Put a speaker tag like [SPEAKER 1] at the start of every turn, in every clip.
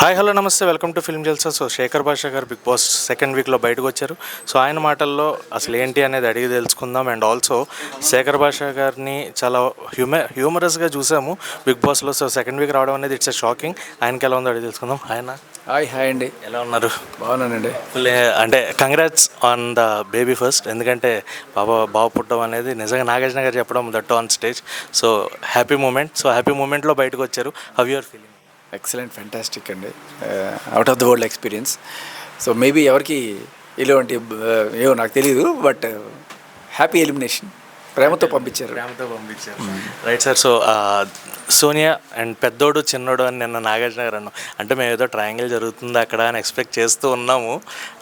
[SPEAKER 1] Hi hello నమస్తే, welcome to film Jalsa. So Shekhar Basha గారు big boss second వీక్లో బయటకు వచ్చారు. సో ఆయన మాటల్లో అసలు ఏంటి అనేది అడిగి తెలుసుకుందాం. అండ్ ఆల్సో శేఖర్ భాషా గారిని చాలా హ్యూమరస్గా చూసాము బిగ్ బాస్లో. సో సెకండ్ వీక్ రావడం అనేది ఇట్స్ ఎ షాకింగ్. ఆయనకి ఎలా ఉందో అడిగి తెలుసుకుందాం.
[SPEAKER 2] హాయ్ అండి,
[SPEAKER 1] ఎలా ఉన్నారు?
[SPEAKER 2] బాగున్నానండి.
[SPEAKER 1] అంటే congrats on the baby first. ఎందుకంటే బాబు పుట్టడం అనేది నిజంగా నాగార్జున గారు చెప్పడం that on stage. So happy moment. So happy మూమెంట్లో బయటకు వచ్చారు. How you are feeling?
[SPEAKER 2] Excellent, fantastic అండి. Out of the world experience. So maybe ఎవరికి ఇలాంటి ఏమో నాకు తెలియదు, బట్ హ్యాపీ ఎలిమినేషన్. ప్రేమతో పంపించారు.
[SPEAKER 1] Right sir. So Sonia and పెద్దోడు చిన్నోడు అని నిన్న నాగార్జున గారు అన్నాం. అంటే మేము ఏదో ట్రయాంగిల్ జరుగుతుంది అక్కడ అని ఎక్స్పెక్ట్ చేస్తూ ఉన్నాము.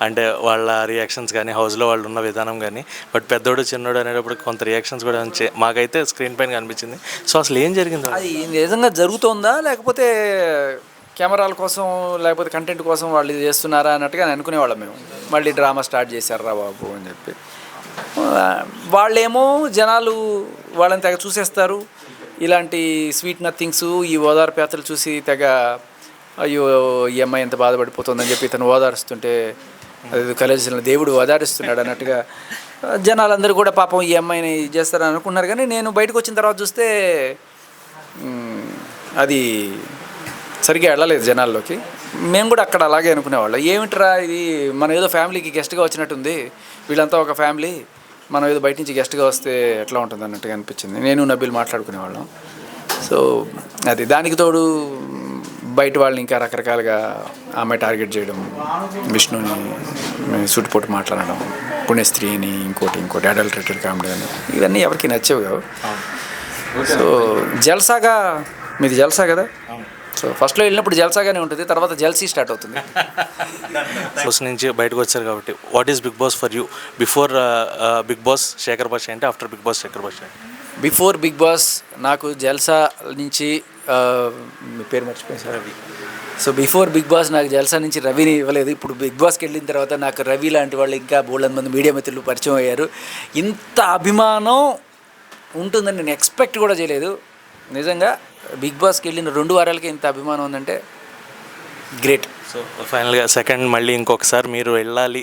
[SPEAKER 1] అంటే వాళ్ళ రియాక్షన్స్ కానీ హౌస్లో వాళ్ళు ఉన్న విధానం కానీ. బట్ పెద్దోడు చిన్నోడు అనేటప్పుడు కొంత రియాక్షన్స్ కూడా మాకైతే స్క్రీన్ పైన కనిపించింది. సో అసలు ఏం జరిగింది?
[SPEAKER 2] అది నిజంగా జరుగుతుందా, లేకపోతే కెమెరాల కోసం, లేకపోతే కంటెంట్ కోసం వాళ్ళు ఇది చేస్తున్నారా అన్నట్టుగా అనుకునేవాళ్ళం మేము. మళ్ళీ డ్రామా స్టార్ట్ చేశారా బాబు అని చెప్పి. వాళ్ళేమో జనాలు వాళ్ళని తెగ చూసేస్తారు. ఇలాంటి స్వీట్ నథింగ్స్, ఈ ఓదార్పు యాత్రలు చూసి తెగ అయ్యో ఈ అమ్మాయి ఎంత బాధపడిపోతుందని చెప్పి తను ఓదారుస్తుంటే అది కలిసిన దేవుడు ఓదారుస్తున్నాడు అన్నట్టుగా జనాలందరూ కూడా పాపం ఈ అమ్మాయిని చేస్తారని అనుకున్నారు. కానీ నేను బయటకు వచ్చిన తర్వాత చూస్తే అది సరిగ్గా వెళ్ళలేదు జనాల్లోకి. మేము కూడా అక్కడ అలాగే అనుకునేవాళ్ళం. ఏమిట్రా ఇది, మనం ఏదో ఫ్యామిలీకి గెస్ట్గా వచ్చినట్టుంది, వీళ్ళంతా ఒక ఫ్యామిలీ, మనం ఏదో బయట నుంచి గెస్ట్గా వస్తే ఎట్లా ఉంటుంది అన్నట్టుగా అనిపించింది. నేను నబీల్ మాట్లాడుకునేవాళ్ళం. సో అది దానికి తోడు బయట వాళ్ళని ఇంకా రకరకాలుగా ఆమె టార్గెట్ చేయడం, విష్ణుని సూటిపోటు మాట్లాడడం, పుణ్యస్త్రీని ఇంకోటి అడల్టరేటెడ్ కామెడీ అని, ఇవన్నీ ఎవరికి నచ్చేవి కావు. సో జల్సాగా, మీది జల్సా కదా. సో ఫస్ట్లో వెళ్ళినప్పుడు జల్సాగానే ఉంటుంది, తర్వాత జల్సీ స్టార్ట్ అవుతుంది.
[SPEAKER 1] బాస్ నుంచి బయటకు వచ్చారు కాబట్టి what is Bigg Boss for you? Before Bigg Boss Shekhar Basha అంటే, ఆఫ్టర్ బిగ్ బాస్ శేఖర్ భాష?
[SPEAKER 2] బిఫోర్ బిగ్ బాస్ నాకు జల్సా నుంచి మీ పేరు మర్చిపోయింది sir, Ravi. So before Bigg Boss నాకు జల్సా నుంచి రవిని ఇవ్వలేదు. ఇప్పుడు బిగ్ బాస్కి వెళ్ళిన తర్వాత నాకు రవి లాంటి వాళ్ళు ఇంకా బోల్డెన్ మంది మీడియా మిత్రులు పరిచయం అయ్యారు. ఇంత అభిమానం ఉంటుందని నేను ఎక్స్పెక్ట్ కూడా చేయలేదు. నిజంగా బిగ్ బాస్కి వెళ్ళిన 2 వారాలకే ఇంత అభిమానం ఉందంటే గ్రేట్.
[SPEAKER 1] సో ఫైనల్గా సెకండ్ మళ్ళీ ఇంకొకసారి మీరు వెళ్ళాలి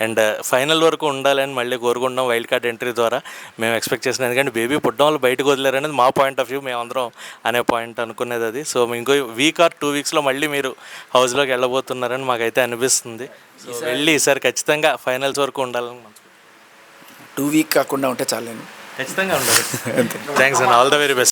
[SPEAKER 1] అండ్ ఫైనల్ వరకు ఉండాలని మళ్ళీ కోరుకుంటాం వైల్డ్ కార్డ్ ఎంట్రీ ద్వారా. మేము ఎక్స్పెక్ట్ చేసినాం, ఎందుకంటే బేబీ పుట్టడం వాళ్ళు బయటకు వదిలేరనేది మా పాయింట్ ఆఫ్ వ్యూ, మేమందరం అనే పాయింట్ అనుకునేది అది. సో ఇంకో వీక్ ఆర్ 2 వీక్స్లో మళ్ళీ మీరు హౌస్లోకి వెళ్ళబోతున్నారని మాకైతే అనిపిస్తుంది. సో వెళ్ళి ఈసారి ఖచ్చితంగా ఫైనల్స్ వరకు ఉండాలని
[SPEAKER 2] 2 వీక్ కాకుండా ఉంటే చాలు.
[SPEAKER 1] ఖచ్చితంగా ఉండాలి. Thanks and all the very best.